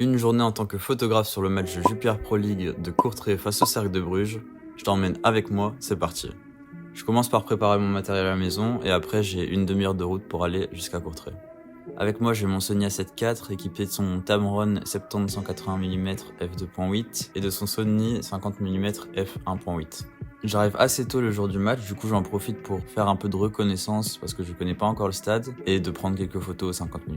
Une journée en tant que photographe sur le match de Jupiler Pro League de Courtrai face au Cercle de Bruges. Je t'emmène avec moi, c'est parti. Je commence par préparer mon matériel à la maison et après j'ai une demi-heure de route pour aller jusqu'à Courtrai. Avec moi j'ai mon Sony A7 IV équipé de son Tamron 70-180 mm f2.8 et de son Sony 50 mm f1.8. J'arrive assez tôt le jour du match, du coup j'en profite pour faire un peu de reconnaissance parce que je connais pas encore le stade et de prendre quelques photos au 50 mm.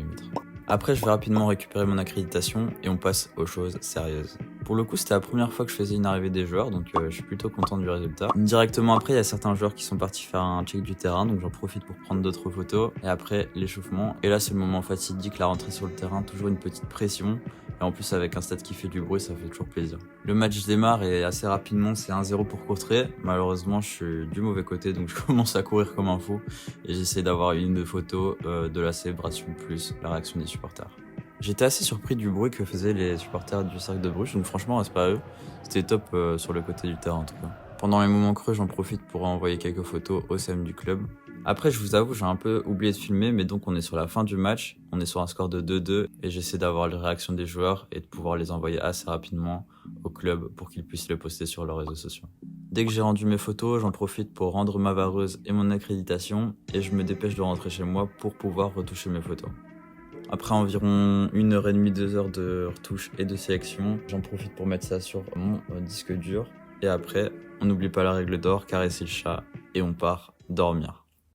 Après, je vais rapidement récupérer mon accréditation et on passe aux choses sérieuses. Pour le coup, c'était la première fois que je faisais une arrivée des joueurs, donc je suis plutôt content du résultat. Directement après, il y a certains joueurs qui sont partis faire un check du terrain, donc j'en profite pour prendre d'autres photos. Et après, l'échauffement. Et là, c'est le moment fatidique, la rentrée sur le terrain, toujours une petite pression. Et en plus, avec un stade qui fait du bruit, ça fait toujours plaisir. Le match démarre et assez rapidement, c'est 1-0 pour Courtrai. Malheureusement, je suis du mauvais côté, donc je commence à courir comme un fou. Et j'essaie d'avoir une de photos de la célébration plus la réaction des supporters. J'étais assez surpris du bruit que faisaient les supporters du Cercle de Bruges, donc franchement, reste pas à eux. C'était top sur le côté du terrain en tout cas. Pendant les moments creux, j'en profite pour envoyer quelques photos au CM du club. Après, je vous avoue, j'ai un peu oublié de filmer, mais donc on est sur la fin du match, on est sur un score de 2-2, et j'essaie d'avoir les réactions des joueurs et de pouvoir les envoyer assez rapidement au club pour qu'ils puissent les poster sur leurs réseaux sociaux. Dès que j'ai rendu mes photos, j'en profite pour rendre ma vareuse et mon accréditation, et je me dépêche de rentrer chez moi pour pouvoir retoucher mes photos. Après environ 1h30, 2 heures de retouche et de sélection, j'en profite pour mettre ça sur mon disque dur. Et après, on n'oublie pas la règle d'or, caresser le chat et on part dormir.